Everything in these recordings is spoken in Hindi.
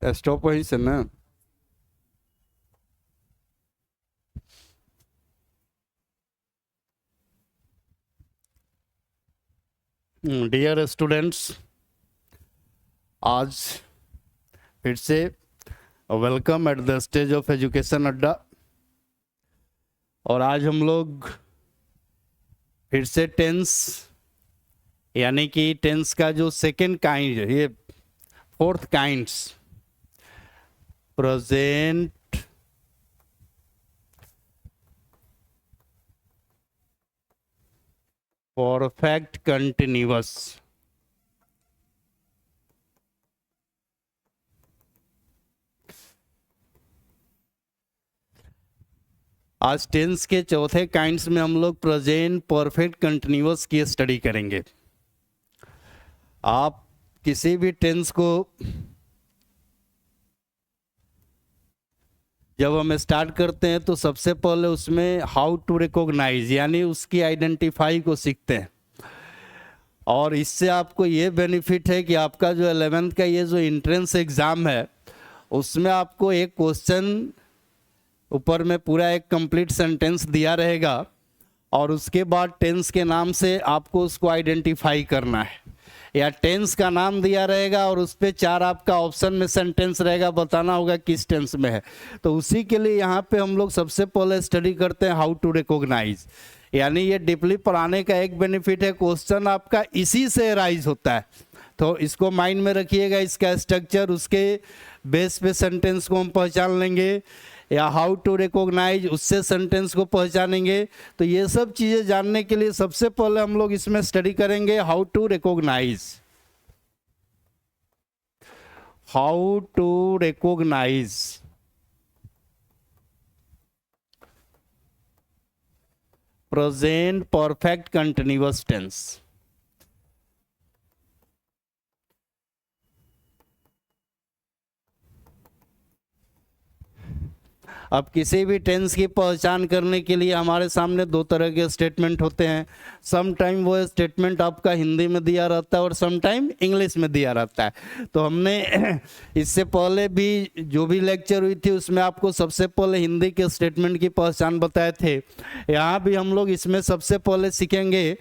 स्टॉप वहीं से ना। डियर स्टूडेंट्स, आज फिर से welcome at the stage of education अड्डा। और आज हम लोग फिर से टेंस यानी कि टेंस का जो सेकेंड काइंड, ये fourth kinds, present, perfect, continuous, आज टेंस के चौथे काइंड्स में हम लोग प्रेजेंट परफेक्ट कंटिन्यूअस की स्टडी करेंगे। आप किसी भी टेंस को जब हम स्टार्ट करते हैं तो सबसे पहले उसमें हाउ टू रिकॉग्नाइज यानी उसकी आइडेंटिफाई को सीखते हैं। और इससे आपको ये बेनिफिट है कि आपका जो 11th का ये जो एंट्रेंस एग्ज़ाम है उसमें आपको एक क्वेश्चन ऊपर में पूरा एक कंप्लीट सेंटेंस दिया रहेगा और उसके बाद टेंस के नाम से आपको उसको आइडेंटिफाई करना है, या टेंस का नाम दिया रहेगा और उस पर 4 आपका ऑप्शन में सेंटेंस रहेगा, बताना होगा किस टेंस में है। तो उसी के लिए यहाँ पे हम लोग सबसे पहले स्टडी करते हैं हाउ टू रिकॉग्नाइज। यानी ये डीपली पढ़ाने का एक बेनिफिट है, क्वेश्चन आपका इसी से राइज होता है। तो इसको माइंड में रखिएगा, इसका स्ट्रक्चर, उसके बेस पे सेंटेंस को हम पहचान लेंगे, या हाउ टू रिकॉग्नाइज उससे सेंटेंस को पहचानेंगे। तो ये सब चीज़ें जानने के लिए सबसे पहले हम लोग इसमें स्टडी करेंगे how to recognise. How to recognise present perfect continuous tense. अब किसी भी टेंस की पहचान करने के लिए हमारे सामने दो तरह के स्टेटमेंट होते हैं। सम टाइम वो स्टेटमेंट आपका हिंदी में दिया रहता है और सम टाइम इंग्लिश में दिया रहता है। तो हमने इससे पहले भी जो भी लेक्चर हुई थी उसमें आपको सबसे पहले हिंदी के स्टेटमेंट की पहचान बताए थे। यहाँ भी हम लोग इसमें सबसे पहले सीखेंगे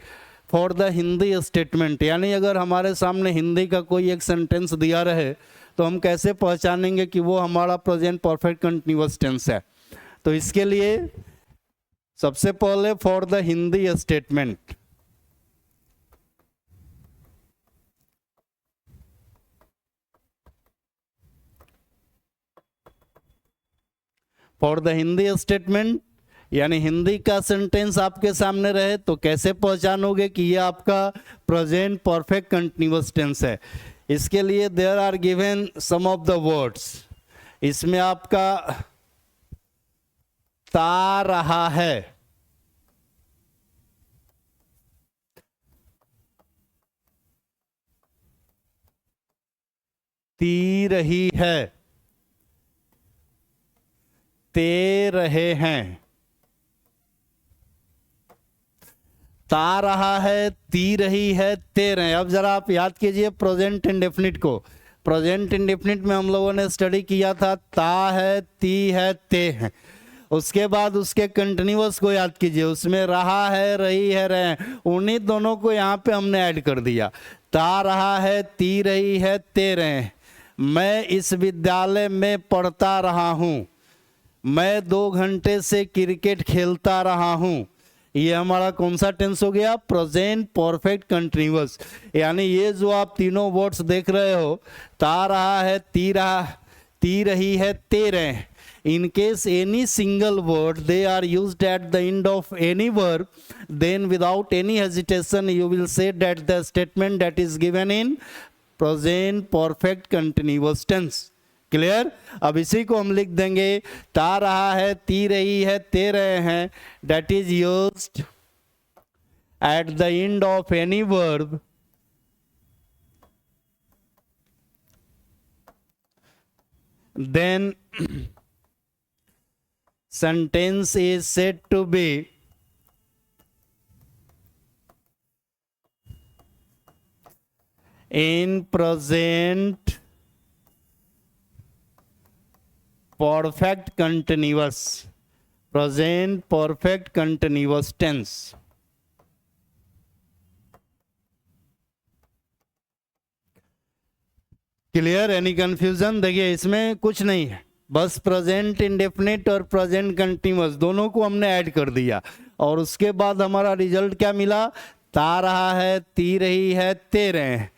फॉर द हिंदी स्टेटमेंट, यानी अगर हमारे सामने हिंदी का कोई एक सेंटेंस दिया रहे तो हम कैसे पहचानेंगे कि वो हमारा प्रेजेंट परफेक्ट कंटिन्यूअस टेंस है। तो इसके लिए सबसे पहले for the Hindi statement, for the Hindi statement यानी हिंदी का सेंटेंस आपके सामने रहे तो कैसे पहचानोगे कि ये आपका प्रेजेंट परफेक्ट कंटिन्यूअस टेंस है। इसके लिए there are given some of the words. इसमें आपका ता रहा है, ती रही है, ते रहे हैं। ता रहा है, ती रही है, ते रहे। अब जरा आप याद कीजिए प्रेजेंट इंडेफिनिट को। प्रेजेंट इंडेफिनिट में हम लोगों ने स्टडी किया था ता है, ती है, ते है। उसके बाद उसके कंटिन्यूअस को याद कीजिए, उसमें रहा है, रही है, रहे। उन्हीं दोनों को यहाँ पे हमने ऐड कर दिया। ता रहा है, ती रही है, ते रहे। मैं इस विद्यालय में पढ़ता रहा हूँ, मैं 2 घंटे से क्रिकेट खेलता रहा हूँ। ये हमारा कौन सा टेंस हो गया? Present perfect continuous. यानी ये जो आप तीनों वर्ड्स देख रहे हो, ता रहा है, ती रही है, ते रहे। In case any single word they are used at the end of any verb, then without any hesitation you will say that the statement that is given in present perfect continuous tense. Clear? अब इसी को हम लिख देंगे, ता रहा है, ती रही है, ते रहे हैं, that is used at the end of any verb then sentence is said to be in present perfect continuous, present perfect continuous tense. Clear? Any confusion? देखिए इसमें कुछ नहीं है, बस प्रेजेंट इंडेफिनिट और प्रेजेंट कंटिन्यूअस दोनों को हमने ऐड कर दिया और उसके बाद हमारा रिजल्ट क्या मिला? ता रहा है, ती रही है, ते रहे हैं।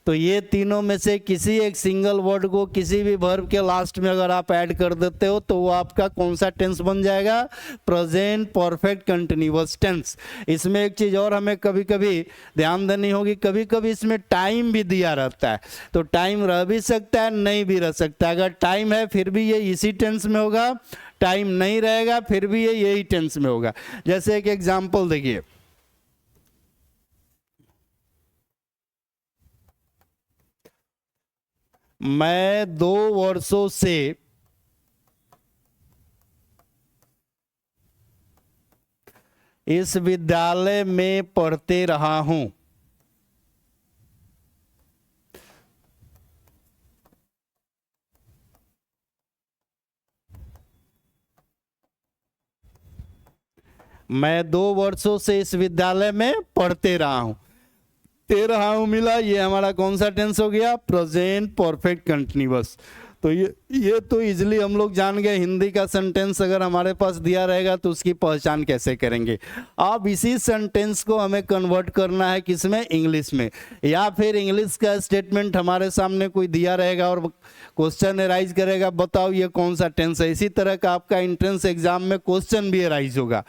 तो ये तीनों में से किसी एक सिंगल वर्ड को किसी भी वर्ब के लास्ट में अगर आप ऐड कर देते हो तो वो आपका कौन सा टेंस बन जाएगा? Present perfect continuous tense. इसमें एक चीज़ और हमें कभी कभी ध्यान देनी होगी, कभी कभी इसमें टाइम भी दिया रहता है, तो टाइम रह भी सकता है, नहीं भी रह सकता है। अगर टाइम है फिर भी ये इसी टेंस में होगा, टाइम नहीं रहेगा फिर भी ये यही टेंस में होगा। जैसे एक एग्जाम्पल देखिए, मैं 2 वर्षों से इस विद्यालय में पढ़ते रहा हूं। मैं 2 वर्षों से इस विद्यालय में पढ़ते रहा हूं, ते रहा हूं मिला, ये हमारा कौन सा टेंस हो गया? Present perfect continuous. तो ये तो इजीली हम लोग जान गए, हिंदी का सेंटेंस अगर हमारे पास दिया रहेगा तो उसकी पहचान कैसे करेंगे। अब इसी सेंटेंस को हमें कन्वर्ट करना है किसमें? इंग्लिश में। या फिर इंग्लिश का स्टेटमेंट हमारे सामने कोई दिया रहेगा और क्वेश्चन एराइज करेगा, बताओ ये कौन सा टेंस है। इसी तरह का आपका एंट्रेंस एग्जाम में क्वेश्चन भी एराइज होगा,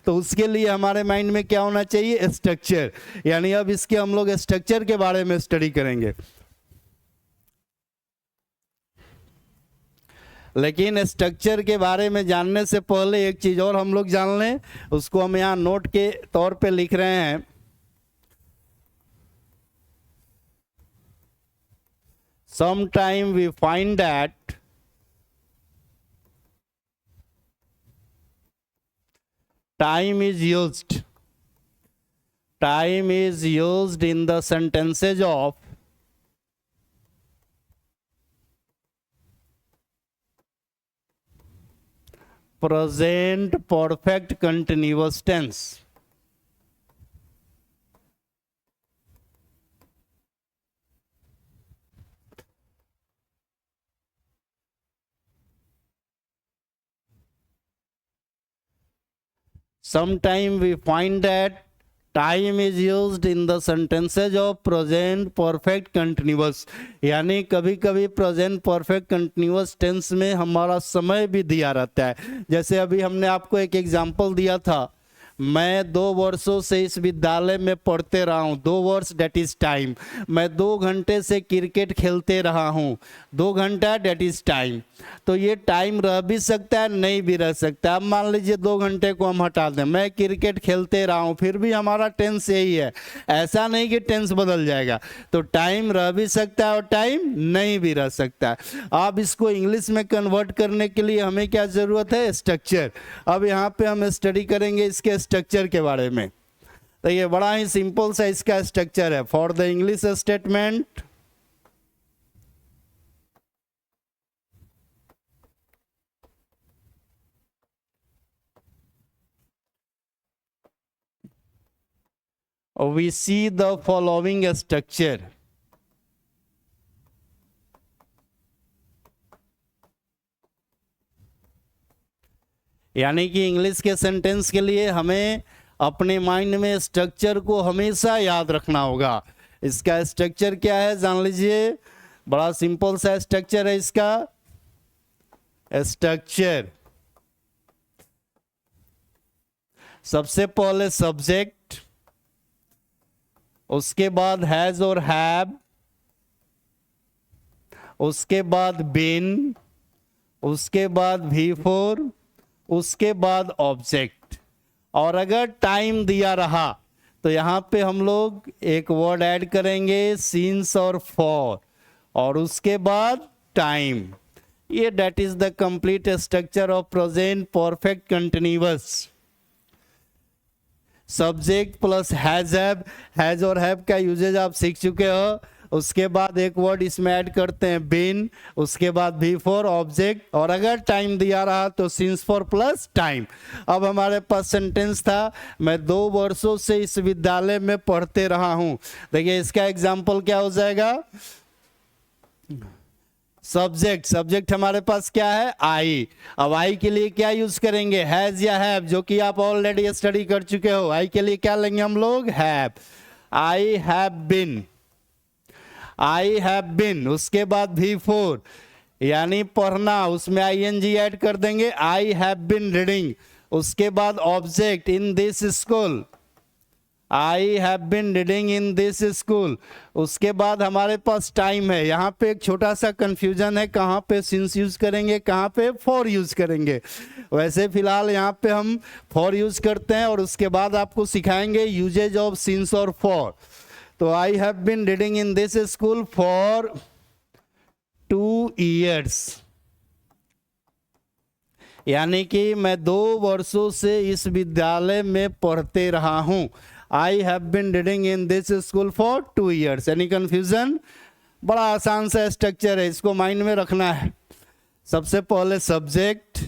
तो उसके लिए हमारे माइंड में क्या होना चाहिए? स्ट्रक्चर। यानी अब इसके हम लोग स्ट्रक्चर के बारे में स्टडी करेंगे। लेकिन स्ट्रक्चर के बारे में जानने से पहले एक चीज और हम लोग जान लें, उसको हम यहाँ नोट के तौर पे लिख रहे हैं। Sometime we find that time is used in the sentences of present perfect continuous tense। Sometime we find that time is used in the sentences of present perfect continuous. यानी कभी कभी प्रेजेंट परफेक्ट कंटिन्यूअस टेंस में हमारा समय भी दिया रहता है। जैसे अभी हमने आपको एक एग्जांपल दिया था, मैं 2 वर्षों से इस विद्यालय में पढ़ते रहा हूँ। 2 वर्ष डेट इज टाइम। मैं 2 घंटे से क्रिकेट खेलते रहा हूँ। 2 घंटा डेट इज टाइम। तो ये टाइम रह भी सकता है, नहीं भी रह सकता। अब मान लीजिए 2 घंटे को हम हटा दें, मैं क्रिकेट खेलते रहा हूँ, फिर भी हमारा टेंस यही है। ऐसा नहीं कि टेंस बदल जाएगा। तो टाइम रह भी सकता है और टाइम नहीं भी रह सकता है। अब इसको इंग्लिश में कन्वर्ट करने के लिए हमें क्या जरूरत है? स्ट्रक्चर। अब यहाँ पे हम स्टडी करेंगे इसके स्ट्रक्चर के बारे में। तो ये बड़ा ही सिंपल सा इसका स्ट्रक्चर है। For the English statement we see the following structure। यानी कि इंग्लिश के सेंटेंस के लिए हमें अपने माइंड में स्ट्रक्चर को हमेशा याद रखना होगा। इसका स्ट्रक्चर क्या है जान लीजिए। बड़ा सिंपल सा स्ट्रक्चर है इसका। स्ट्रक्चर सबसे पहले सब्जेक्ट, उसके बाद हैज और हैव, उसके बाद बीन, उसके बाद V4, उसके बाद ऑब्जेक्ट। और अगर टाइम दिया रहा तो यहां पे हम लोग एक वर्ड ऐड करेंगे सिंस और फॉर, और उसके बाद टाइम। ये that is the complete structure of present perfect continuous. Subject plus has और हैव का यूजेज आप सीख चुके हो। उसके बाद एक वर्ड इसमें ऐड करते हैं बीन, उसके बाद भी फॉर ऑब्जेक्ट, और अगर टाइम दिया रहा तो सिंस फॉर प्लस टाइम। अब हमारे पास सेंटेंस था मैं 2 वर्षों से इस विद्यालय में पढ़ते रहा हूं। देखिए इसका एग्जाम्पल क्या हो जाएगा, सब्जेक्ट, सब्जेक्ट हमारे पास क्या है आई। अब आई के लिए क्या यूज करेंगे, हैज या हैव, जो कि आप ऑलरेडी स्टडी कर चुके हो। आई के लिए क्या लेंगे हम लोग, have. I have been, I have been. उसके बाद भी फोर यानी पढ़ना, उसमें आईएनजी ऐड कर देंगे, आई हैव बिन रीडिंग। उसके बाद object in this school, I have been reading in this school. उसके बाद हमारे पास टाइम है। यहाँ पे एक छोटा सा कंफ्यूजन है, कहाँ पे सिंस यूज करेंगे, कहाँ पे फॉर यूज करेंगे। वैसे फिलहाल यहाँ पे हम फॉर यूज करते हैं और उसके बाद आपको सिखाएंगे यूजेज ऑफ सिंस और फॉर। तो I have been reading in this school for 2 years, यानी कि मैं 2 वर्षों से इस विद्यालय में पढ़ते रहा हूं। I have been reading in this school for 2 years। Any confusion? बड़ा आसान सा स्ट्रक्चर है, इसको माइंड में रखना है। सबसे पहले सब्जेक्ट,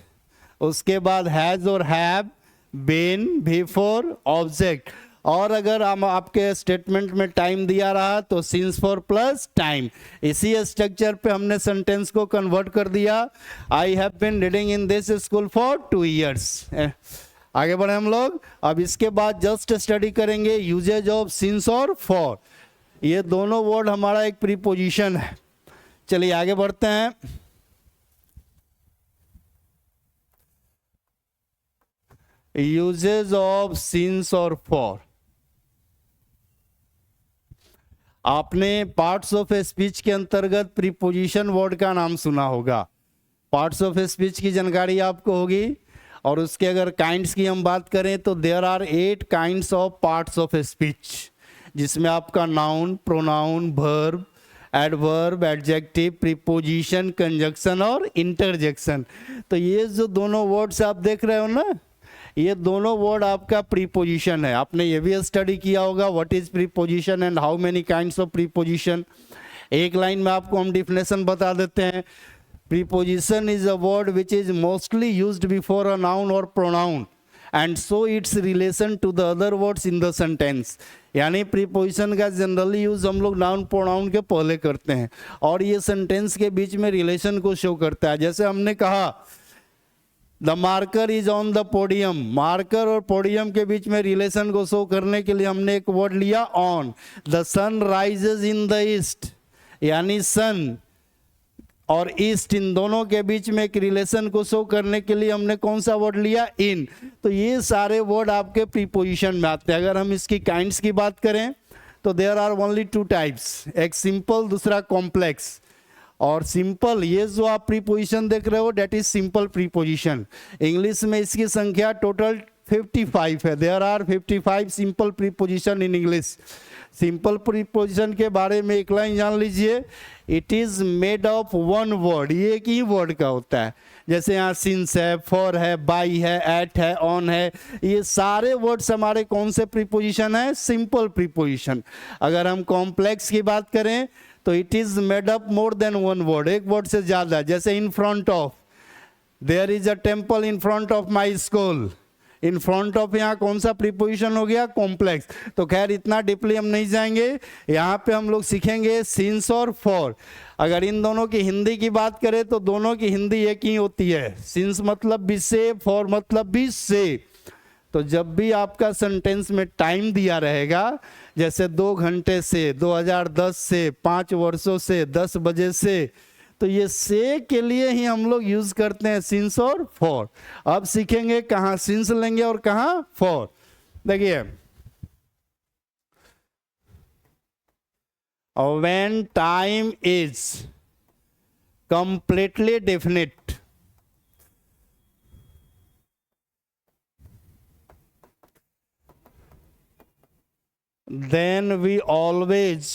उसके बाद हैज और हैव, बीन, भी फॉर, ऑब्जेक्ट, और अगर हम आपके स्टेटमेंट में टाइम दिया रहा तो सिंस फॉर प्लस टाइम। इसी स्ट्रक्चर पे हमने सेंटेंस को कन्वर्ट कर दिया, I have been reading in this school for 2 years। आगे बढ़े हम लोग। अब इसके बाद जस्ट स्टडी करेंगे यूजेज ऑफ सिंस और फॉर। ये दोनों वर्ड हमारा एक प्रीपोजिशन है। चलिए आगे बढ़ते हैं। यूजेज ऑफ सिंस और फॉर। आपने पार्ट्स ऑफ स्पीच के अंतर्गत प्रीपोजिशन वर्ड का नाम सुना होगा। पार्ट्स ऑफ स्पीच की जानकारी आपको होगी, और उसके अगर काइंड्स की हम बात करें तो there are 8 kinds of parts of speech, जिसमें आपका noun, pronoun, verb, adverb, adjective, preposition, conjunction और इंटरजेक्शन। तो ये जो दोनों वर्ड्स आप देख रहे हो ना, ये दोनों वर्ड आपका प्रीपोजिशन है। आपने ये भी स्टडी किया होगा what is preposition and how many kinds of preposition. एक लाइन में आपको हम डिफिनेशन बता देते हैं। Preposition is a word which is mostly used before a noun और pronoun and so its relation to the other words in the sentence. यानी प्रीपोजिशन का जनरली यूज हम लोग नाउन प्रोनाउन के पहले करते हैं, और ये सेंटेंस के बीच में रिलेशन को शो करता है। जैसे हमने कहा the marker is on the podium, marker और पोडियम के बीच में रिलेशन को शो करने के लिए हमने एक वर्ड लिया on. The sun rises in the east, यानी सन और ईस्ट, इन दोनों के बीच में एक रिलेशन को शो करने के लिए हमने कौन सा वर्ड लिया, इन। तो ये सारे वर्ड आपके प्रीपोजिशन में आते हैं। अगर हम इसकी काइंड्स की बात करें तो देयर आर ओनली 2 टाइप्स, एक सिंपल, दूसरा कॉम्प्लेक्स। और सिंपल, ये जो आप प्रीपोजिशन देख रहे हो that is simple preposition. English में इसकी संख्या टोटल 55 है। There are 55 simple preposition in English. Simple preposition के बारे में एक लाइन जान लीजिए, it is made of 1 word, ये एक ही वर्ड का होता है। जैसे यहाँ सिंस है, फॉर है, बाई है, एट है, ऑन है, ये सारे वर्ड्स हमारे कौन से प्रीपोजिशन है, सिंपल प्रीपोजिशन। अगर हम कॉम्प्लेक्स की बात करें तो it is made up more than 1 word, एक वर्ड से ज्यादा। जैसे in front of, there is a temple in front of my school. In front of यहाँ कौन सा प्रीपोजिशन हो गया, कॉम्प्लेक्स। तो खैर इतना डीपली हम नहीं जाएंगे, यहाँ पे हम लोग सीखेंगे सिंस और फॉर। अगर इन दोनों की हिंदी की बात करें तो दोनों की हिंदी एक ही होती है, सिंस मतलब भी से, फॉर मतलब भी से। तो जब भी आपका सेंटेंस में टाइम दिया रहेगा, जैसे 2 घंटे से, 2010 से, 5 वर्षों से, 10 बजे से, तो ये से के लिए ही हम लोग यूज करते हैं सिंस और फॉर। अब सीखेंगे कहाँ सिंस लेंगे और कहाँ फॉर। देखिए, when time is completely definite, then we always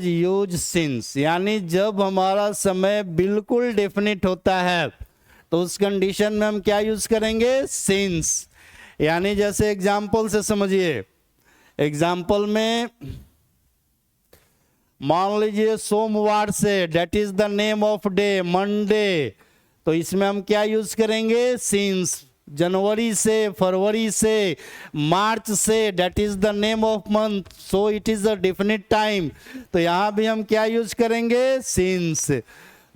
use since। यानी जब हमारा समय बिल्कुल डेफिनिट होता है तो उस कंडीशन में हम क्या यूज करेंगे, since। यानी जैसे एग्जाम्पल से समझिए, एग्जाम्पल में मान लीजिए सोमवार से, that is the name of day, Monday, तो इसमें हम क्या यूज करेंगे, सिंस। जनवरी से, फरवरी से, मार्च से, that is the name of month, so it is a definite time, तो यहां भी हम क्या यूज करेंगे, सिंस।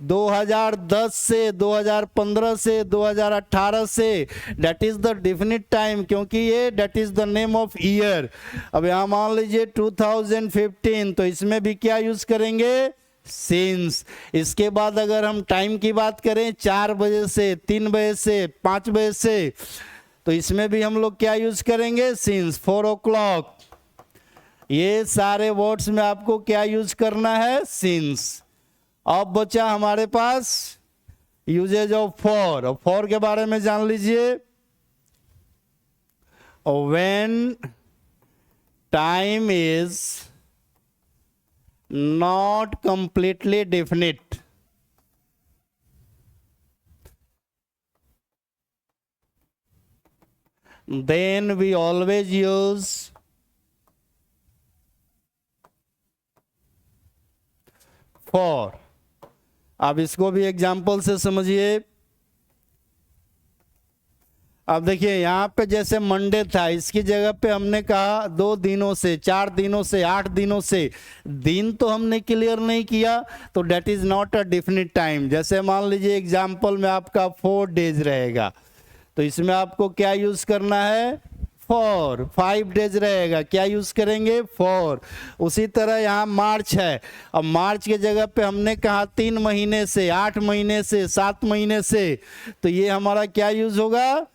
2010 से, 2015 से, 2018 से, that is the definite time, क्योंकि ये that is the name of year. अब यहां मान लीजिए 2015, तो इसमें भी क्या यूज करेंगे, सिंस। इसके बाद अगर हम टाइम की बात करें, 4 बजे से, 3 बजे से, 5 बजे से, तो इसमें भी हम लोग क्या यूज करेंगे, सिंस। 4 o'clock, ये सारे वर्ड्स में आपको क्या यूज करना है, सिंस। अब बचा हमारे पास यूजेज ऑफ फॉर। और फॉर के बारे में जान लीजिए, when time is not completely definite, then we always use for। अब इसको भी एग्जाम्पल से समझिए। अब देखिए यहाँ पे जैसे मंडे था, इसकी जगह पे हमने कहा 2 दिनों से, 4 दिनों से, 8 दिनों से, दिन तो हमने क्लियर नहीं किया, तो that is not a definite time. जैसे मान लीजिए एग्जाम्पल में आपका 4 डेज रहेगा, तो इसमें आपको क्या यूज करना है, फॉर। 5 डेज रहेगा, क्या यूज करेंगे, फॉर। उसी तरह यहाँ मार्च है, अब मार्च के जगह पे हमने कहा 3 महीने से, 8 महीने से, 7 महीने से, तो ये हमारा क्या यूज होगा,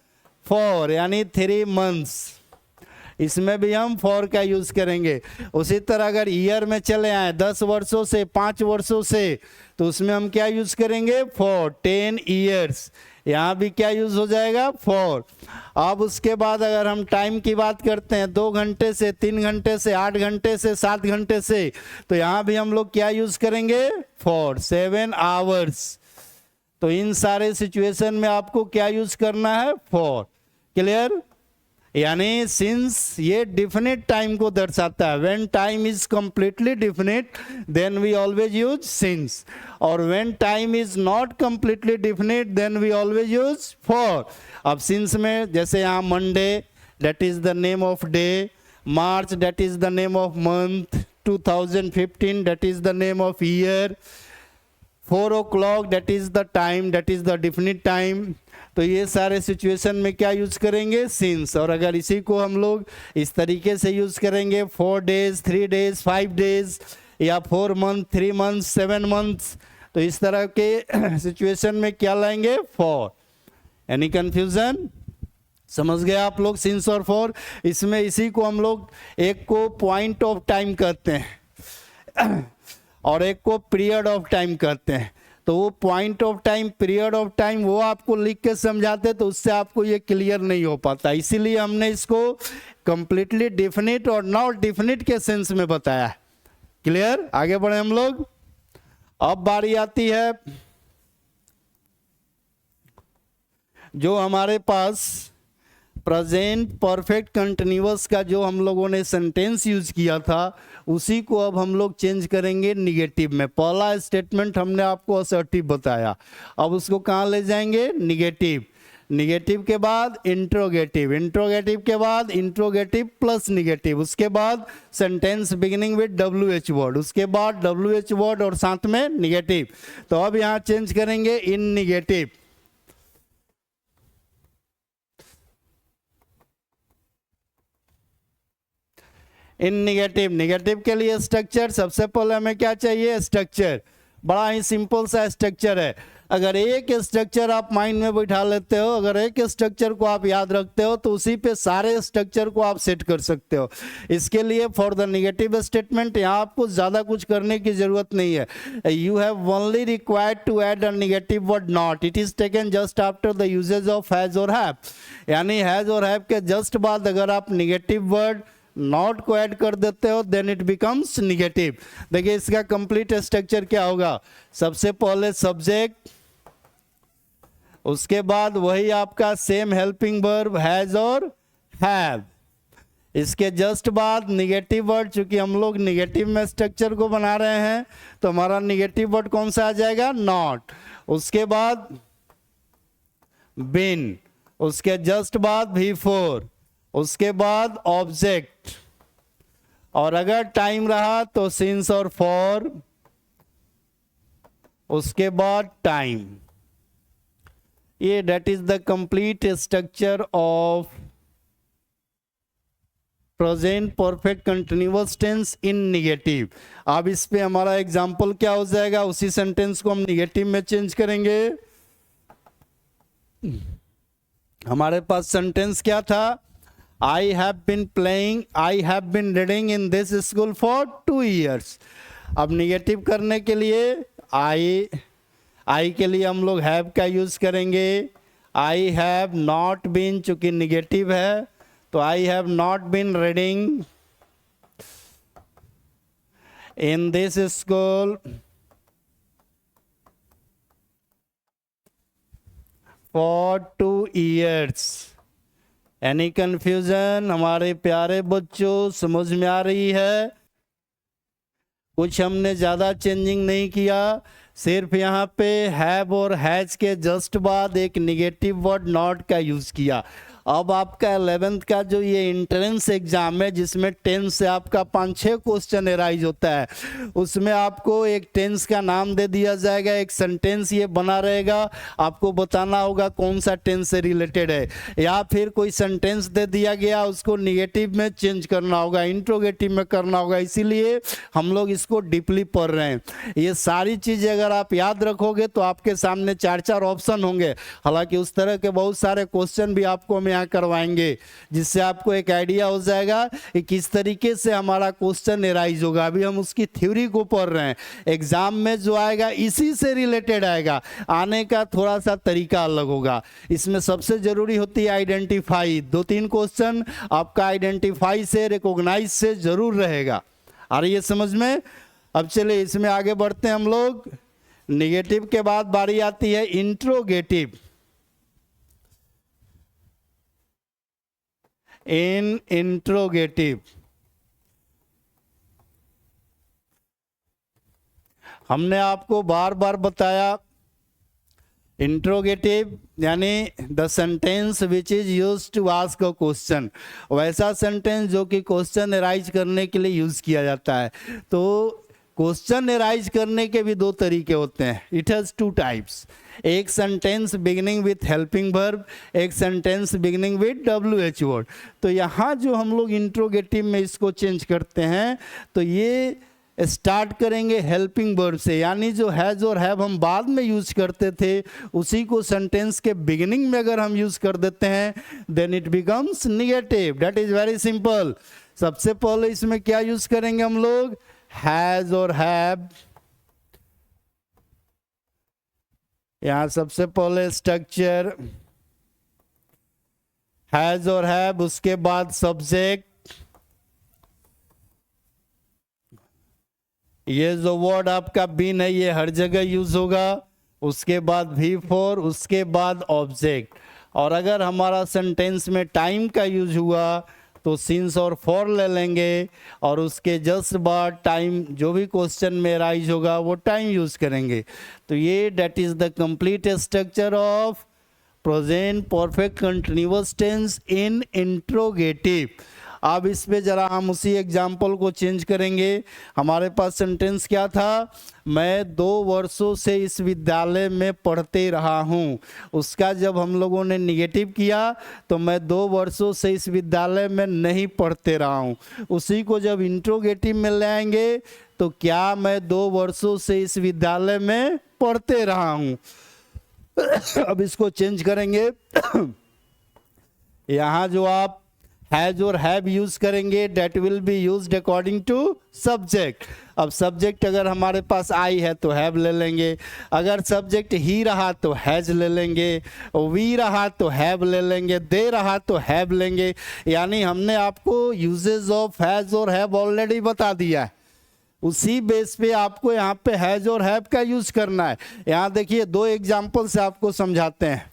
फॉर, यानी 3 मंथ्स। इसमें भी हम फॉर का यूज करेंगे। उसी तरह अगर ईयर में चले आए 10 वर्षों से, 5 वर्षों से, तो उसमें हम क्या यूज करेंगे, फॉर। 10 ईयर्स, यहाँ भी क्या यूज हो जाएगा, फॉर। अब उसके बाद अगर हम टाइम की बात करते हैं, 2 घंटे से, 3 घंटे से, 8 घंटे से, 7 घंटे से, तो यहाँ भी हम लोग क्या यूज करेंगे, फॉर। 7 आवर्स, तो इन सारे सिचुएशन में आपको क्या यूज करना है, फॉर। क्लियर, यानी सिंस ये डिफिनिट टाइम को दर्शाता है। When time is completely definite then we always use since, और when time is not completely definite then we always use for. अब सिंस में जैसे यहाँ Monday, that is the name of day, March, that is the name of month, 2015, that is the name of year, 4 o'clock, that is the time, that is the definite time. तो ये सारे सिचुएशन में क्या यूज करेंगे, सिंस। और अगर इसी को हम लोग इस तरीके से यूज करेंगे, 4 डेज, 3 डेज, 5 डेज, या 4 मंथ, 3 मंथ, 7 मंथ्स, तो इस तरह के सिचुएशन में क्या लाएंगे, फॉर। एनी कंफ्यूजन, समझ गए आप लोग, सिंस और फॉर। इसमें इसी को हम लोग एक को पॉइंट ऑफ टाइम कहते हैं और एक को पीरियड ऑफ टाइम कहते हैं। तो वो point of time, period of time, वो आपको लिख के समझाते, तो उससे आपको ये क्लियर नहीं हो पाता, इसीलिए हमने इसको कंप्लीटली डेफिनिट और नॉट डेफिनिट के सेंस में बताया है। क्लियर, आगे बढ़े हम लोग। अब बारी आती है जो हमारे पास प्रेजेंट परफेक्ट कंटिन्यूअस का जो हम लोगों ने सेंटेंस यूज किया था, उसी को अब हम लोग चेंज करेंगे निगेटिव में। पहला स्टेटमेंट हमने आपको असर्टिव बताया, अब उसको कहाँ ले जाएंगे, निगेटिव। निगेटिव के बाद इंट्रोगेटिव, इंट्रोगेटिव के बाद इंट्रोगेटिव प्लस निगेटिव, उसके बाद sentence beginning with WH word, उसके बाद WH वर्ड और साथ में निगेटिव। तो अब यहाँ चेंज करेंगे इन निगेटिव। इन निगेटिव, निगेटिव के लिए स्ट्रक्चर, सबसे पहले हमें क्या चाहिए, स्ट्रक्चर। बड़ा ही सिंपल सा स्ट्रक्चर है। अगर एक स्ट्रक्चर आप माइंड में बैठा लेते हो, अगर एक स्ट्रक्चर को आप याद रखते हो, तो उसी पे सारे स्ट्रक्चर को आप सेट कर सकते हो। इसके लिए फॉर द नेगेटिव स्टेटमेंट यहाँ आपको ज़्यादा कुछ करने की जरूरत नहीं है। You have only required to add a negative word not, it is taken just after the usage of has और हैव। यानी हैज और हैव के जस्ट बाद अगर आप नेगेटिव वर्ड नॉट को ऐड कर देते हो, देन इट बिकम्स निगेटिव। देखिए इसका कंप्लीट स्ट्रक्चर क्या होगा, सबसे पहले सब्जेक्ट, उसके बाद वही आपका सेम हेल्पिंग वर्ब हैज और हैव, इसके जस्ट बाद निगेटिव वर्ड, चूंकि हम लोग निगेटिव में स्ट्रक्चर को बना रहे हैं तो हमारा निगेटिव वर्ड कौन सा आ जाएगा, नॉट। उसके बाद बिन, उसके जस्ट बाद V4, उसके बाद ऑब्जेक्ट, और अगर टाइम रहा तो सिंस और फॉर, उसके बाद टाइम। ये that is the complete structure of present perfect continuous tense in negative. अब इस पे हमारा एग्जाम्पल क्या हो जाएगा, उसी सेंटेंस को हम निगेटिव में चेंज करेंगे। हमारे पास सेंटेंस क्या था, I have been playing, I have been reading in this school for 2 years। अब निगेटिव करने के लिए आई के लिए हम लोग हैव का यूज करेंगे। आई हैव नॉट बीन, चूंकि निगेटिव है तो I have not been reading in this school for 2 years। Any confusion हमारे प्यारे बच्चों, समझ में आ रही है? कुछ हमने ज़्यादा चेंजिंग नहीं किया, सिर्फ यहाँ पे हैव और हैज के जस्ट बाद एक निगेटिव वर्ड नॉट का यूज़ किया। अब आपका 11th का जो ये एंट्रेंस एग्जाम है जिसमें टेंस से आपका 5-6 क्वेश्चन एराइज होता है, उसमें आपको एक टेंस का नाम दे दिया जाएगा, एक सेंटेंस ये बना रहेगा, आपको बताना होगा कौन सा टेंस से रिलेटेड है, या फिर कोई सेंटेंस दे दिया गया उसको निगेटिव में चेंज करना होगा, इंट्रोगेटिव में करना होगा। इसीलिए हम लोग इसको डीपली पढ़ रहे हैं। ये सारी चीज़ें अगर आप याद रखोगे तो आपके सामने 4-4 ऑप्शन होंगे। हालांकि उस तरह के बहुत सारे क्वेश्चन भी आपको हम यहाँ करवाएंगे, जिससे आपको एक आइडिया हो जाएगा कि किस तरीके से हमारा क्वेश्चन एराइज होगा। अभी हम उसकी थ्योरी को पढ़ रहे हैं, एग्जाम में जो आएगा इसी से रिलेटेड आएगा, आने का थोड़ा सा तरीका अलग होगा। इसमें सबसे जरूरी होती है आइडेंटिफाई। 2-3 क्वेश्चन आपका आइडेंटिफाई से, रिकॉग्नाइज से जरूर रहेगा। आ रही है समझ में? अब चलिए इसमें आगे बढ़ते हैं हम लोग। निगेटिव के बाद बारी आती है इंट्रोगेटिव। इन इंट्रोगेटिव हमने आपको बार बार बताया, इंट्रोगेटिव यानी the sentence which is use to ask a question, वैसा सेंटेंस जो कि क्वेश्चन एराइज करने के लिए यूज किया जाता है। तो क्वेश्चन एराइज करने के भी 2 तरीके होते हैं। इट हैज़ 2 टाइप्स, एक sentence beginning with helping verb, एक sentence beginning with WH word. तो यहाँ जो हम लोग इंट्रोगेटिव में इसको चेंज करते हैं तो ये स्टार्ट करेंगे हेल्पिंग वर्ब से, यानी जो हैज़ और हैव हम बाद में यूज करते थे उसी को सेंटेंस के बिगिनिंग में अगर हम यूज कर देते हैं then it becomes negative. That is very simple. सबसे पहले इसमें क्या यूज करेंगे हम लोग, हैज और हैव। यहां सबसे पहले स्ट्रक्चर हैज और हैव, उसके बाद सब्जेक्ट, ये जो वर्ड आपका बीन है ये हर जगह यूज होगा, उसके बाद V4, उसके बाद ऑब्जेक्ट। और अगर हमारा सेंटेंस में टाइम का यूज हुआ तो सिंस और फॉर ले लेंगे, और उसके जस्ट बाद टाइम जो भी क्वेश्चन में राइज होगा वो टाइम यूज करेंगे। तो ये that is the complete structure of present perfect continuous tense in interrogative. अब इस पे जरा हम उसी एग्जाम्पल को चेंज करेंगे। हमारे पास सेंटेंस क्या था, मैं 2 वर्षों से इस विद्यालय में पढ़ते रहा हूँ। उसका जब हम लोगों ने निगेटिव किया तो मैं 2 वर्षों से इस विद्यालय में नहीं पढ़ते रहा हूँ। उसी को जब इंट्रोगेटिव में ले आएंगे तो क्या मैं 2 वर्षों से इस विद्यालय में पढ़ते रहा हूँ। अब इसको चेंज करेंगे। यहाँ जो आप हैज और हैव यूज करेंगे that will be used according to subject. अब सब्जेक्ट अगर हमारे पास आई है तो हैव ले लेंगे, अगर सब्जेक्ट ही रहा तो हैज ले लेंगे, वी रहा तो हैव ले लेंगे, दे रहा तो हैव लेंगे। यानी हमने आपको यूजेस ऑफ हैज और हैव ऑलरेडी बता दिया है, उसी बेस पे आपको यहाँ पे हैज और हैव का यूज करना है। यहाँ देखिए 2 एग्जाम्पल से आपको समझाते हैं।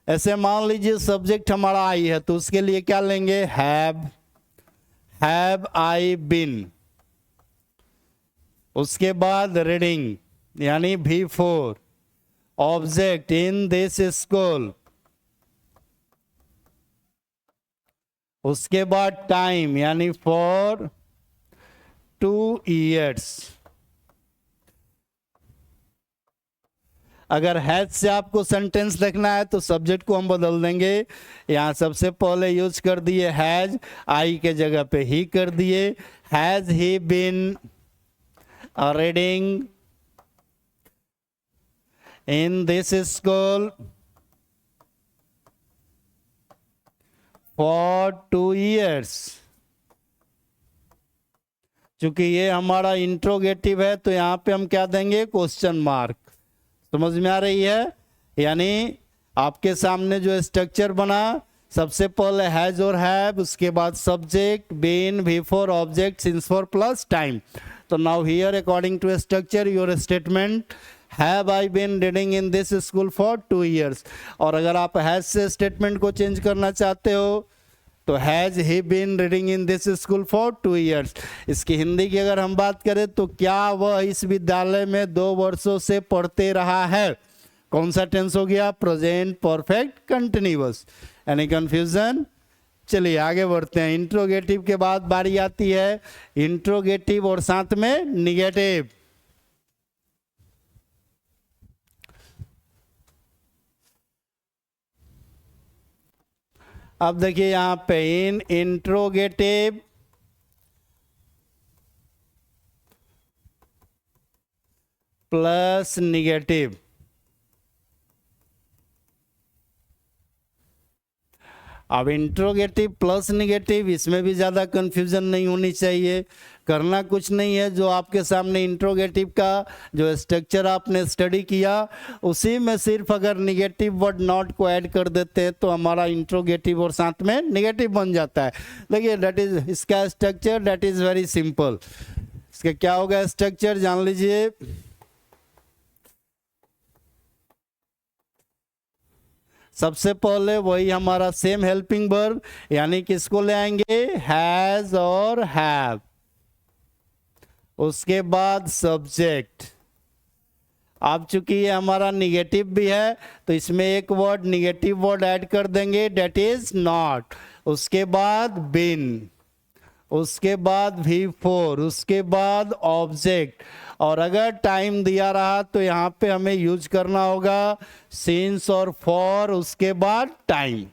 ऐसे मान लीजिए सब्जेक्ट हमारा आई है, तो उसके लिए क्या लेंगे, हैव आई बीन। उसके बाद रीडिंग यानी V4, object in this school. उसके बाद टाइम यानी फॉर 2 years। अगर हैज से आपको सेंटेंस लिखना है तो सब्जेक्ट को हम बदल देंगे। यहां सबसे पहले यूज कर दिए हैज, आई के जगह पे ही कर दिए। Has he been reading in this school for 2 years। चूंकि ये हमारा इंट्रोगेटिव है तो यहां पे हम क्या देंगे, क्वेश्चन मार्क। समझ में आ रही है? यानी आपके सामने जो स्ट्रक्चर बना, सबसे पहले हैज और हैव, उसके बाद subject been, V4 object, since for plus time. तो now here according to structure your statement have I been reading in this school for 2 years। और अगर आप हैज से स्टेटमेंट को चेंज करना चाहते हो तो has he been reading in this school for 2 years। इसकी हिंदी की अगर हम बात करें तो क्या वह इस विद्यालय में 2 वर्षों से पढ़ते रहा है। कौन सा टेंस हो गया, present perfect continuous. Any confusion? चलिए आगे बढ़ते हैं। इंट्रोगेटिव के बाद बारी आती है इंट्रोगेटिव और साथ में निगेटिव। अब देखिए यहां पे इन इंट्रोगेटिव प्लस निगेटिव। अब इंट्रोगेटिव प्लस निगेटिव, इसमें भी ज़्यादा कंफ्यूजन नहीं होनी चाहिए। करना कुछ नहीं है, जो आपके सामने इंट्रोगेटिव का जो स्ट्रक्चर आपने स्टडी किया उसी में सिर्फ अगर निगेटिव वर्ड नॉट को ऐड कर देते हैं तो हमारा इंट्रोगेटिव और साथ में निगेटिव बन जाता है। देखिए दैट इज इसका structure, that is very simple. इसका क्या होगा स्ट्रक्चर जान लीजिए। सबसे पहले वही हमारा सेम हेल्पिंग वर्ब, यानी किसको ले आएंगे, हैज और हैव। उसके बाद सब्जेक्ट। अब चूंकि ये हमारा निगेटिव भी है तो इसमें एक वर्ड निगेटिव वर्ड ऐड कर देंगे, डेट इज नॉट। उसके बाद बिन, उसके बाद V4, उसके बाद ऑब्जेक्ट। और अगर टाइम दिया रहा तो यहां पे हमें यूज करना होगा सिंस और फॉर, उसके बाद टाइम।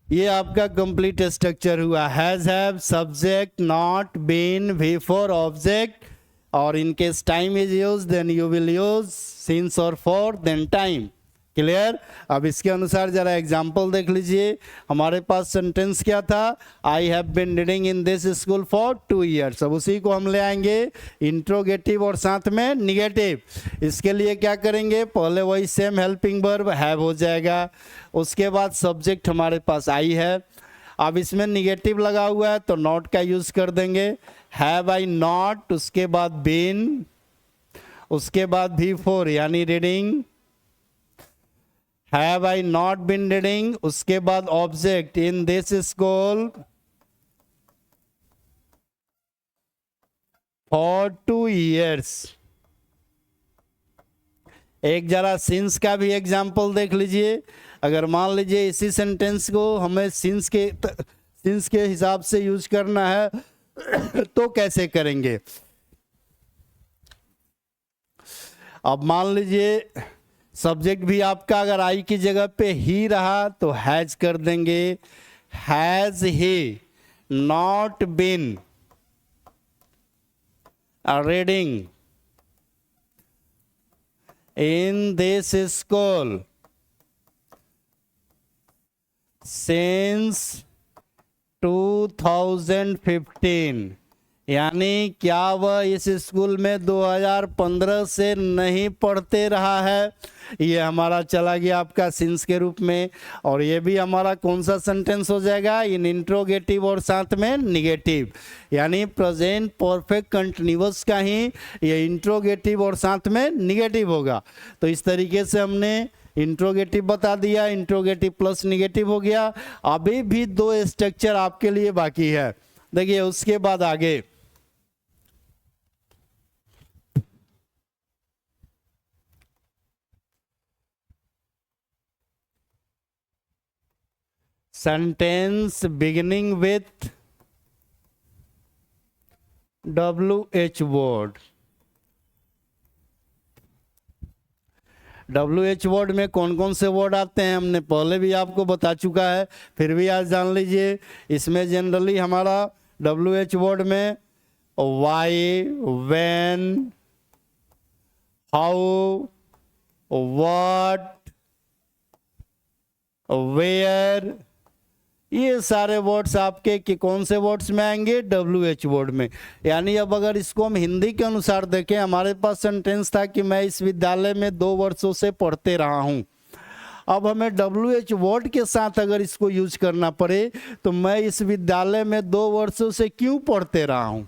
ये आपका कंप्लीट स्ट्रक्चर हुआ। Has, have, subject, not, been, V4 object, और in case time is use then you will use since और फॉर देन टाइम। क्लियर? अब इसके अनुसार जरा एग्जाम्पल देख लीजिए। हमारे पास सेंटेंस क्या था, I have been reading in this school for 2 years। अब उसी को हम ले आएंगे इंट्रोगेटिव और साथ में निगेटिव। इसके लिए क्या करेंगे, पहले वही सेम हेल्पिंग वर्ब हैव हो जाएगा। उसके बाद सब्जेक्ट हमारे पास आई है। अब इसमें निगेटिव लगा हुआ है तो नॉट का यूज कर देंगे, हैव आई नॉट। उसके बाद बीन, उसके बाद V4 यानी reading, have I not been reading. उसके बाद object in this school for 2 years। एक जरा सिंस का भी एग्जाम्पल देख लीजिए। अगर मान लीजिए इसी सेंटेंस को हमें सिंस के हिसाब से यूज करना है तो कैसे करेंगे। अब मान लीजिए सब्जेक्ट भी आपका अगर आई की जगह पे ही रहा तो हैज कर देंगे, has he not been reading in this school since 2015। यानी क्या वह इस स्कूल में 2015 से नहीं पढ़ते रहा है। ये हमारा चला गया आपका सिंस के रूप में। और ये भी हमारा कौन सा सेंटेंस हो जाएगा, इन इंट्रोगेटिव और साथ में निगेटिव, यानी प्रेजेंट परफेक्ट कंटिन्यूअस का ही ये इंट्रोगेटिव और साथ में निगेटिव होगा। तो इस तरीके से हमने इंट्रोगेटिव बता दिया, इंट्रोगेटिव प्लस निगेटिव हो गया। अभी भी 2 स्ट्रक्चर आपके लिए बाकी है। देखिए उसके बाद आगे sentence beginning with WH word. WH word में कौन कौन से वर्ड आते हैं हमने पहले भी आपको बता चुका है, फिर भी आज जान लीजिए। इसमें जनरली हमारा WH वर्ड में why, when, how, what, where, ये सारे वर्ड्स आपके कि कौन से वर्ड्स में आएंगे, WH वर्ड में। यानी अब अगर इसको हम हिंदी के अनुसार देखें, हमारे पास सेंटेंस था कि मैं इस विद्यालय में 2 वर्षों से पढ़ते रहा हूं। अब हमें WH वर्ड के साथ अगर इसको यूज करना पड़े तो मैं इस विद्यालय में 2 वर्षों से क्यों पढ़ते रहा हूं,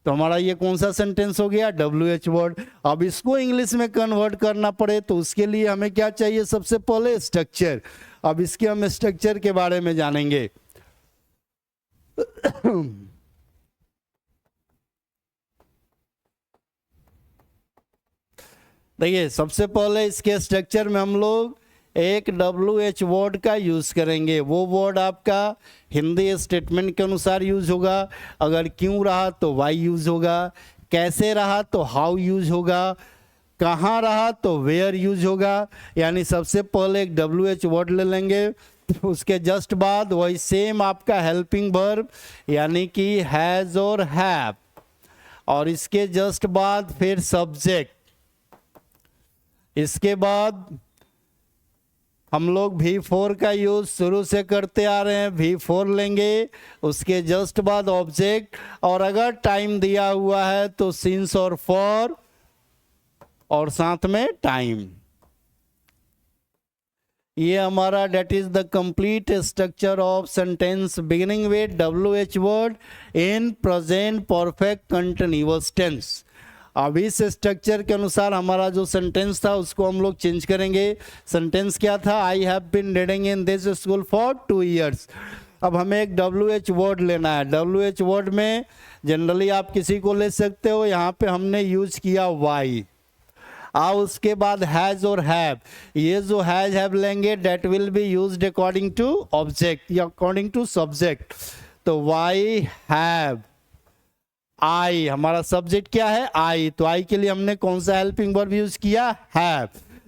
तो हमारा ये कौन सा सेंटेंस हो गया, WH वर्ड। अब इसको इंग्लिश में कन्वर्ट करना पड़े तो उसके लिए हमें क्या चाहिए, सबसे पहले स्ट्रक्चर। अब इसके हम स्ट्रक्चर के बारे में जानेंगे। देखिए सबसे पहले इसके स्ट्रक्चर में हम लोग एक WH वर्ड का यूज करेंगे। वो वर्ड आपका हिंदी स्टेटमेंट के अनुसार यूज होगा। अगर क्यों रहा तो वाई यूज होगा, कैसे रहा तो हाउ यूज होगा, कहाँ रहा तो वेयर यूज होगा। यानी सबसे पहले एक WH वर्ड ले लेंगे, उसके जस्ट बाद वही सेम आपका हेल्पिंग वर्ब यानी कि हैज और हैव, और इसके जस्ट बाद फिर सब्जेक्ट। इसके बाद हम लोग V4 का यूज शुरू से करते आ रहे हैं, V4 लेंगे, उसके जस्ट बाद ऑब्जेक्ट, और अगर टाइम दिया हुआ है तो सिंस और फॉर और साथ में टाइम। ये हमारा that is the complete structure of sentence beginning with WH word in present perfect continuous tense. अब इस स्ट्रक्चर के अनुसार हमारा जो सेंटेंस था उसको हम लोग चेंज करेंगे। सेंटेंस क्या था, I have been reading in this school for 2 years। अब हमें एक WH वर्ड लेना है। WH वर्ड में जनरली आप किसी को ले सकते हो, यहाँ पे हमने यूज किया वाई। आओ उसके बाद हैज और हैव, ये जो हैज हैव लेंगे that will be used according to object या अकॉर्डिंग टू सब्जेक्ट। तो वाई हैव आई, हमारा सब्जेक्ट क्या है, आई, तो आई के लिए हमने कौन सा हेल्पिंग वर्ब यूज किया, हैव।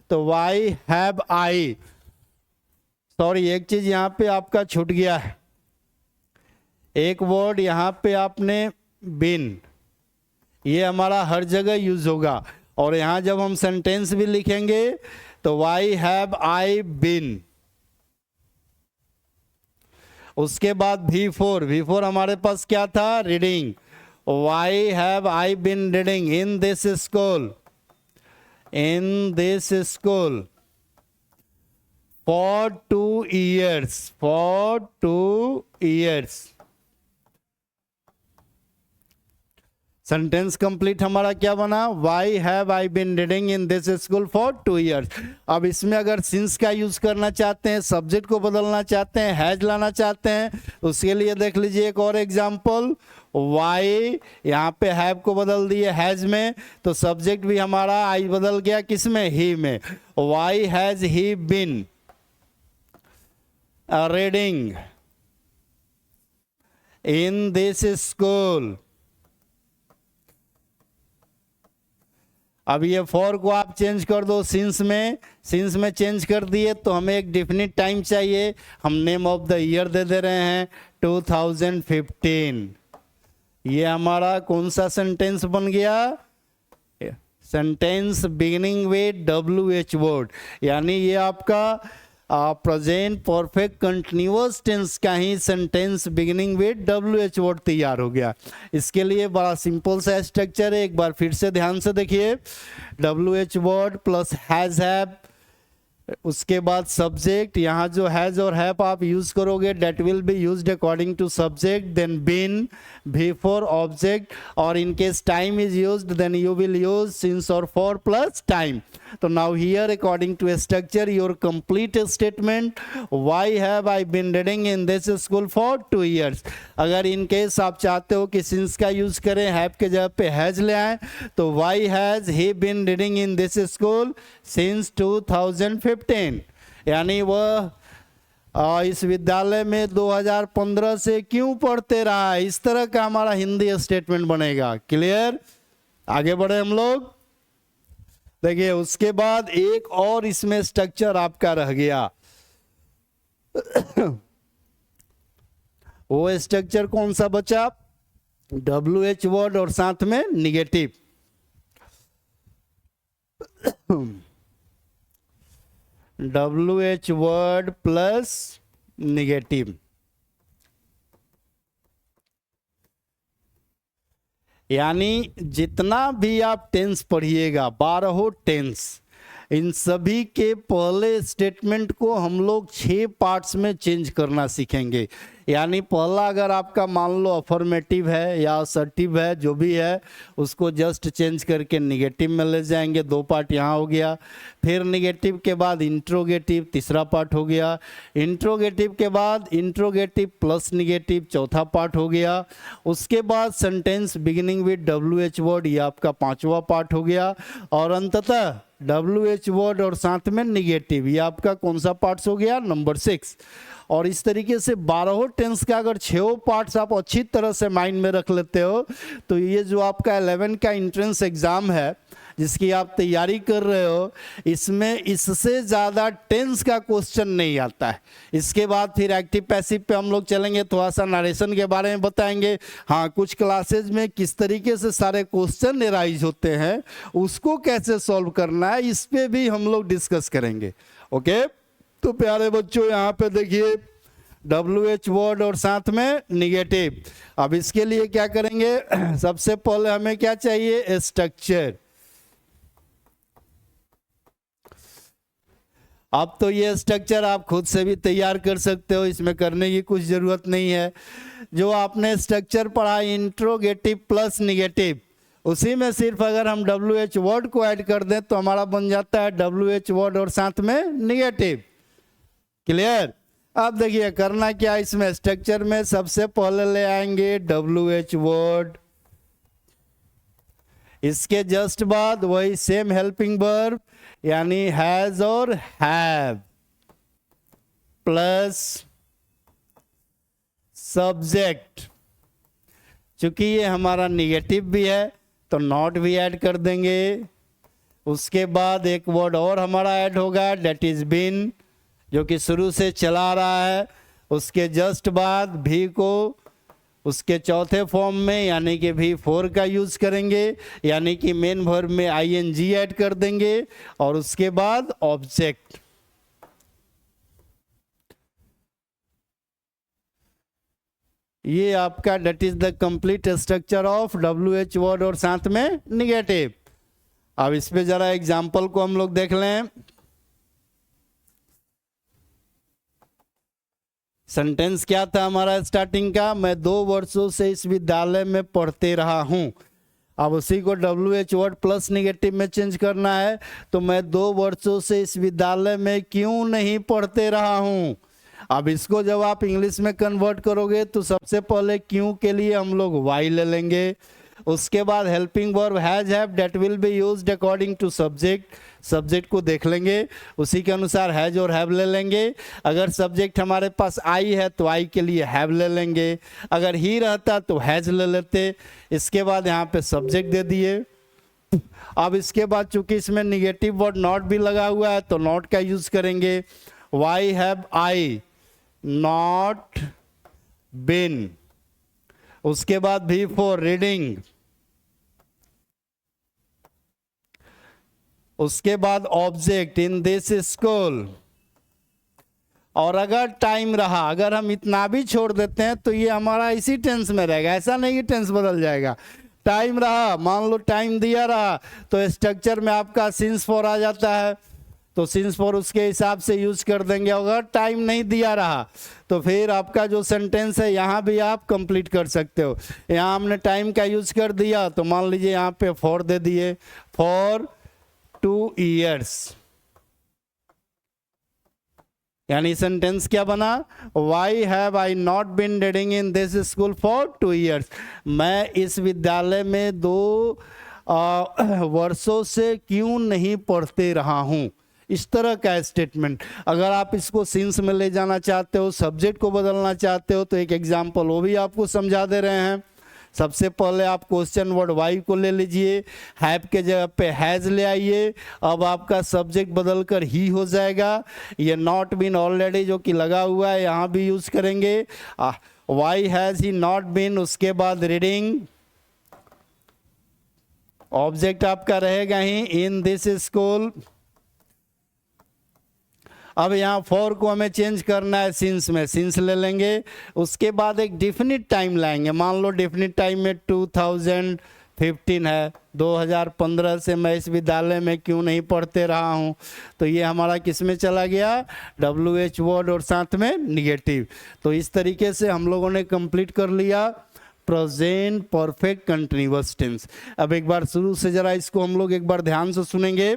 तो वाई हैव आई। सॉरी एक चीज यहाँ पे आपका छूट गया है, एक वर्ड यहाँ पे आपने बिन, ये हमारा हर जगह यूज होगा। और यहाँ जब हम सेंटेंस भी लिखेंगे तो वाई हैव आई बिन। उसके बाद V4 हमारे पास क्या था, reading. Y have I bin reading in this school, in this school for 2 years, for 2 years। Sentence complete हमारा क्या बना, why have I bin reading in this school for 2 years। अब इसमें अगर सिंस का यूज करना चाहते हैं, सब्जेक्ट को बदलना चाहते हैं, हैज लाना चाहते हैं, उसके लिए देख लीजिए एक और एग्जांपल। वाई यहाँ पे हैव को बदल दिए हैज में, तो सब्जेक्ट भी हमारा आई बदल गया किसमें, ही में। Why has he been reading in this school. अब ये फॉर को आप चेंज कर दो सिंस में चेंज कर दिए तो हमें एक डेफिनिट टाइम चाहिए। हम नेम ऑफ द ईयर दे रहे हैं 2015। ये हमारा कौन सा सेंटेंस बन गया, sentence beginning with WH word. यानी ये आपका प्रेजेंट परफेक्ट कंटिन्यूअस टेंस का ही sentence beginning with WH word तैयार हो गया। इसके लिए बड़ा सिंपल सा स्ट्रक्चर है, एक बार फिर से ध्यान से देखिए। WH word plus has have, उसके बाद सब्जेक्ट, यहाँ जो हैज और हैव आप यूज करोगे that will be used according to subject, then been भी फॉर ऑब्जेक्ट, और in case time is used then you will use since और फॉर प्लस टाइम। तो now here according to structure your complete statement, why have I been reading in this school for 2 years। अगर इन केस आप चाहते हो कि सिंस का यूज करें, हैव के जगह पे हैज ले आए, तो why has he been reading in this school since 2015, यानी वह इस विद्यालय में 2015 से क्यों पढ़ते रहा है। इस तरह का हमारा हिंदी स्टेटमेंट बनेगा। क्लियर? आगे बढ़े हम लोग। देखिए उसके बाद एक और इसमें स्ट्रक्चर आपका रह गया। वो स्ट्रक्चर कौन सा बचा? WH वर्ड और साथ में negative. WH word plus negative, यानी जितना भी आप टेंस पढ़िएगा, 12 टेंस, इन सभी के पहले स्टेटमेंट को हम लोग 6 पार्ट्स में चेंज करना सीखेंगे। यानी पहला अगर आपका मान लो अफर्मेटिव है या असर्टिव है, जो भी है उसको जस्ट चेंज करके निगेटिव में ले जाएंगे, 2 पार्ट यहाँ हो गया। फिर निगेटिव के बाद इंट्रोगेटिव, तीसरा पार्ट हो गया। इंट्रोगेटिव के बाद इंट्रोगेटिव प्लस निगेटिव, चौथा पार्ट हो गया। उसके बाद sentence beginning with WH word, ये आपका 5वां पार्ट हो गया। और अंततः WH वर्ड और साथ में निगेटिव, ये आपका कौन सा पार्ट्स हो गया? नंबर 6। और इस तरीके से 12 टेंस का अगर 6 पार्ट्स आप अच्छी तरह से माइंड में रख लेते हो, तो ये जो आपका 11 का एंट्रेंस एग्जाम है जिसकी आप तैयारी कर रहे हो, इसमें इससे ज़्यादा टेंस का क्वेश्चन नहीं आता है। इसके बाद फिर एक्टिव पैसिव पे हम लोग चलेंगे, थोड़ा सा नरेशन के बारे में बताएंगे। हाँ, कुछ क्लासेज में किस तरीके से सारे क्वेश्चन एराइज होते हैं, उसको कैसे सॉल्व करना है, इस पे भी हम लोग डिस्कस करेंगे। ओके, तो प्यारे बच्चों यहाँ पे देखिए WH वर्ड और साथ में निगेटिव। अब इसके लिए क्या करेंगे? सबसे पहले हमें क्या चाहिए? स्ट्रक्चर। अब तो ये स्ट्रक्चर आप खुद से भी तैयार कर सकते हो, इसमें करने की कुछ जरूरत नहीं है। जो आपने स्ट्रक्चर पढ़ा इंट्रोगेटिव प्लस निगेटिव, उसी में सिर्फ अगर हम WH वर्ड को ऐड कर दें तो हमारा बन जाता है WH वर्ड और साथ में निगेटिव। क्लियर? अब देखिए करना क्या, इसमें स्ट्रक्चर में सबसे पहले ले आएंगे WH वर्ड, इसके जस्ट बाद वही सेम हेल्पिंग वर्ब यानी हैज और हैव प्लस सब्जेक्ट। चूंकि ये हमारा निगेटिव भी है तो नॉट भी ऐड कर देंगे। उसके बाद एक वर्ड और हमारा ऐड होगा, डेट इज बीन, जो कि शुरू से चला रहा है। उसके जस्ट बाद भी को उसके चौथे फॉर्म में यानी कि V4 का यूज करेंगे, यानी कि मेन वर्ब में ING ऐड कर देंगे। और उसके बाद ऑब्जेक्ट। ये आपका that is the complete structure of WH word और साथ में निगेटिव। अब इस पे जरा एग्जाम्पल को हम लोग देख लें। सेंटेंस क्या था हमारा स्टार्टिंग का? मैं 2 वर्षों से इस विद्यालय में पढ़ते रहा हूं। अब उसी को WH वर्ड प्लस निगेटिव में चेंज करना है, तो मैं 2 वर्षों से इस विद्यालय में क्यों नहीं पढ़ते रहा हूं। अब इसको जब आप इंग्लिश में कन्वर्ट करोगे तो सबसे पहले क्यों के लिए हम लोग वाई ले लेंगे। उसके बाद helping verb has have that will be used according to subject, subject को देख लेंगे, उसी के अनुसार हैज और हैव ले लेंगे। अगर सब्जेक्ट हमारे पास आई है तो आई के लिए हैव ले लेंगे, अगर ही रहता तो हैज ले लेते। इसके बाद यहाँ पे सब्जेक्ट दे दिए। अब इसके बाद चूंकि इसमें निगेटिव वर्ड नॉट भी लगा हुआ है तो नॉट का यूज करेंगे। Y have I not been. उसके बाद भी फॉर रीडिंग। उसके बाद ऑब्जेक्ट इन दिस स्कूल। और अगर टाइम रहा, अगर हम इतना भी छोड़ देते हैं तो ये हमारा इसी टेंस में रहेगा, ऐसा नहीं कि टेंस बदल जाएगा। टाइम रहा, मान लो टाइम दिया रहा, तो स्ट्रक्चर में आपका सिंस फॉर आ जाता है, तो सिंस फॉर उसके हिसाब से यूज कर देंगे। अगर टाइम नहीं दिया रहा तो फिर आपका जो सेंटेंस है यहाँ भी आप कंप्लीट कर सकते हो। यहाँ हमने टाइम का यूज कर दिया, तो मान लीजिए यहाँ पे फॉर दे दिए, फॉर 2 years, यानी सेंटेंस क्या बना, why have I not been reading in this school for 2 years, मैं इस विद्यालय में 2 वर्षों से क्यों नहीं पढ़ते रहा हूं। इस तरह का स्टेटमेंट। अगर आप इसको सिंस में ले जाना चाहते हो, सब्जेक्ट को बदलना चाहते हो, तो एक एग्जाम्पल वो भी आपको समझा दे रहे हैं। सबसे पहले आप क्वेश्चन वर्ड वाई को ले लीजिए, हैव के जगह पे हैज ले आइए, अब आपका सब्जेक्ट बदलकर ही हो जाएगा। ये नॉट बीन ऑलरेडी जो कि लगा हुआ है यहाँ भी यूज करेंगे, why has he not been, उसके बाद रीडिंग, ऑब्जेक्ट आपका रहेगा ही इन दिस स्कूल। अब यहाँ फॉर को हमें चेंज करना है सिंस में, सिंस ले लेंगे, उसके बाद एक डेफिनिट टाइम लाएंगे। मान लो डेफिनिट टाइम में 2015 है, 2015 से मैं इस विद्यालय में क्यों नहीं पढ़ते रहा हूँ, तो ये हमारा किस में चला गया, WH वर्ड और साथ में निगेटिव। तो इस तरीके से हम लोगों ने कंप्लीट कर लिया प्रेजेंट परफेक्ट कंटिन्यूअस टेंस। अब एक बार शुरू से जरा इसको हम लोग एक बार ध्यान से सुनेंगे।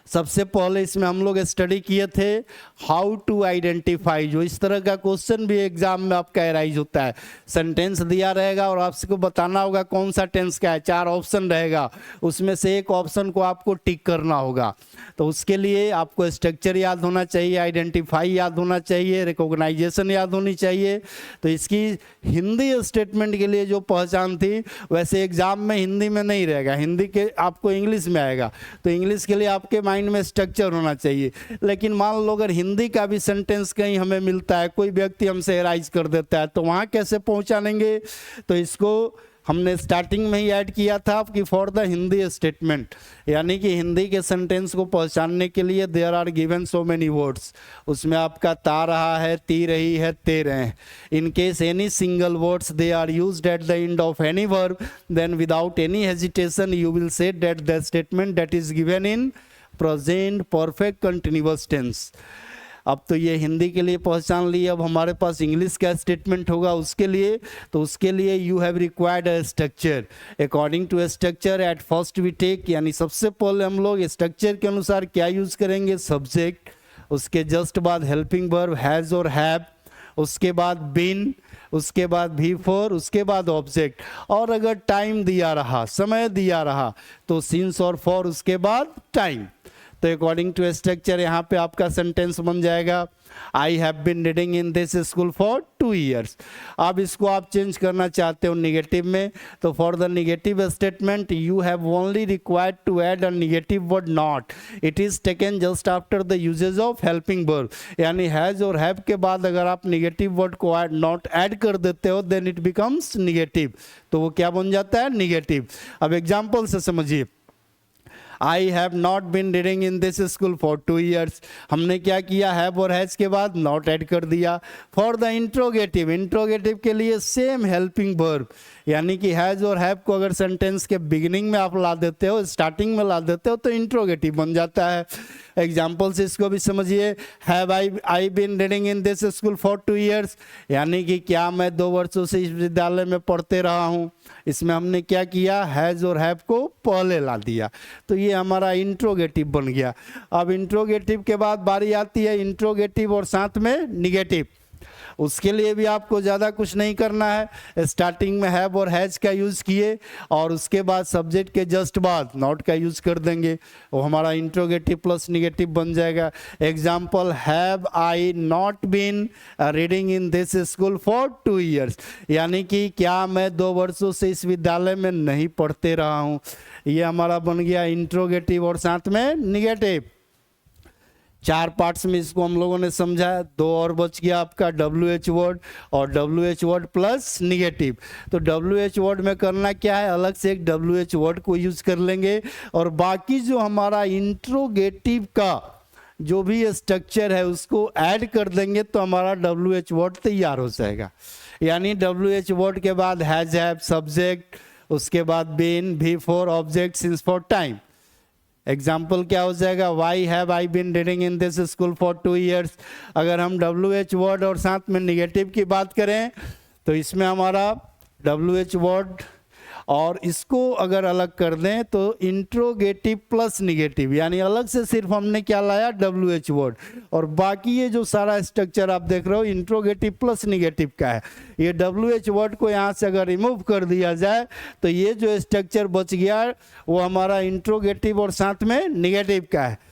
सबसे पहले इसमें हम लोग स्टडी किए थे हाउ टू आइडेंटिफाई, जो इस तरह का क्वेश्चन भी एग्जाम में आपका एराइज होता है। सेंटेंस दिया रहेगा और आपको बताना होगा कौन सा टेंस का है, 4 ऑप्शन रहेगा, उसमें से एक ऑप्शन को आपको टिक करना होगा। तो उसके लिए आपको स्ट्रक्चर याद होना चाहिए, आइडेंटिफाई याद होना चाहिए, रिकॉग्नाइजेशन याद होनी चाहिए। तो इसकी हिंदी स्टेटमेंट के लिए जो पहचान थी, वैसे एग्जाम में हिंदी में नहीं रहेगा, हिंदी के आपको इंग्लिश में आएगा, तो इंग्लिश के लिए आपके माइंड में स्ट्रक्चर होना चाहिए। लेकिन मान लो अगर हिंदी का भी सेंटेंस कहीं हमें मिलता है, कोई व्यक्ति हमसे एराइज कर देता है, तो वहाँ कैसे पहुँचानेंगे, तो इसको हमने स्टार्टिंग में ही ऐड किया था कि फॉर द हिंदी स्टेटमेंट, यानी कि हिंदी के सेंटेंस को पहचानने के लिए there are given so many words. उसमें आपका ता रहा है, ती रही है, ते रहे हैं। In case any single words they are used at the end of any verb, then without any hesitation you will say that the statement that is given in present perfect continuous tense. अब तो ये हिंदी के लिए पहचान ली, अब हमारे पास इंग्लिश का स्टेटमेंट होगा उसके लिए। तो उसके लिए you have required a structure, according to a structure at first we take, यानी सबसे पहले हम लोग स्ट्रक्चर के अनुसार क्या यूज करेंगे, सब्जेक्ट, उसके जस्ट बाद हेल्पिंग वर्ब हैज और हैव, उसके बाद बीन, उसके बाद भी फॉर, उसके बाद ऑब्जेक्ट, और अगर टाइम दिया रहा, समय दिया रहा, तो सिंस और फॉर, उसके बाद टाइम। तो अकॉर्डिंग टू स्ट्रक्चर यहाँ पे आपका सेंटेंस बन जाएगा I have been reading in this school for 2 years। अब इसको आप चेंज करना चाहते हो निगेटिव में, तो for the negative statement you have only required to add a negative word not, it is taken just after the usage of helping verb, यानी हैज और हैव के बाद अगर आप निगेटिव वर्ड को नॉट ऐड कर देते हो देन इट बिकम्स निगेटिव, तो वो क्या बन जाता है, निगेटिव। अब एग्जाम्पल से समझिए, I have not been reading in this school for 2 years, हमने क्या किया, हैव और हैज के बाद नॉट ऐड कर दिया। फॉर द इंट्रोगेटिव, इंट्रोगेटिव के लिए सेम हेल्पिंग वर्ब, यानी कि हैज और हैव को अगर सेंटेंस के बिगिनिंग में आप ला देते हो, स्टार्टिंग में ला देते हो, तो इंट्रोगेटिव बन जाता है। एग्जाम्पल से इसको भी समझिए, have I been reading in this school for 2 years, यानी कि क्या मैं 2 वर्षों से इस विद्यालय में पढ़ते रहा हूँ। इसमें हमने क्या किया, हैज और हैव को पहले ला दिया, तो ये हमारा इंट्रोगेटिव बन गया। अब इंट्रोगेटिव के बाद बारी आती है इंट्रोगेटिव और साथ में निगेटिव। उसके लिए भी आपको ज़्यादा कुछ नहीं करना है, स्टार्टिंग में हैव और हैज का यूज़ किए और उसके बाद सब्जेक्ट के जस्ट बाद नॉट का यूज़ कर देंगे, वो हमारा इंट्रोगेटिव प्लस निगेटिव बन जाएगा। Example, have I not been reading in this school for 2 years, यानी कि क्या मैं 2 वर्षों से इस विद्यालय में नहीं पढ़ते रहा हूँ। ये हमारा बन गया इंट्रोगेटिव और साथ में निगेटिव। 4 पार्ट्स में इसको हम लोगों ने समझा, 2 और बच गया आपका WH वर्ड और WH वर्ड प्लस निगेटिव। तो WH वर्ड में करना क्या है, अलग से एक WH वर्ड को यूज कर लेंगे और बाकी जो हमारा इंट्रोगेटिव का जो भी स्ट्रक्चर है उसको ऐड कर देंगे तो हमारा WH वर्ड तैयार हो जाएगा। यानी WH वर्ड के बाद हैज हैव सब्जेक्ट, उसके बाद बीन, भी for object, since for time. Example क्या हो जाएगा, why have I been reading in this school for 2 years। अगर हम WH वर्ड और साथ में निगेटिव की बात करें तो इसमें हमारा WH वर्ड और इसको अगर अलग कर दें तो इंट्रोगेटिव प्लस निगेटिव, यानी अलग से सिर्फ हमने क्या लाया WH वर्ड, और बाकी ये जो सारा स्ट्रक्चर आप देख रहे हो इंट्रोगेटिव प्लस निगेटिव का है। ये WH वर्ड को यहाँ से अगर रिमूव कर दिया जाए तो ये जो स्ट्रक्चर बच गया वो हमारा इंट्रोगेटिव और साथ में निगेटिव का है।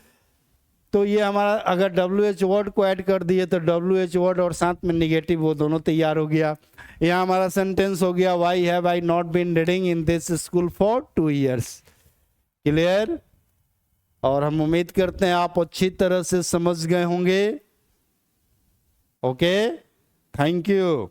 तो ये हमारा अगर WH वर्ड को ऐड कर दिए तो WH वर्ड और साथ में निगेटिव वो दोनों तैयार हो गया। यहाँ हमारा सेंटेंस हो गया, why have I not been reading in this school for 2 years। Clear? और हम उम्मीद करते हैं आप अच्छी तरह से समझ गए होंगे। Okay, thank you.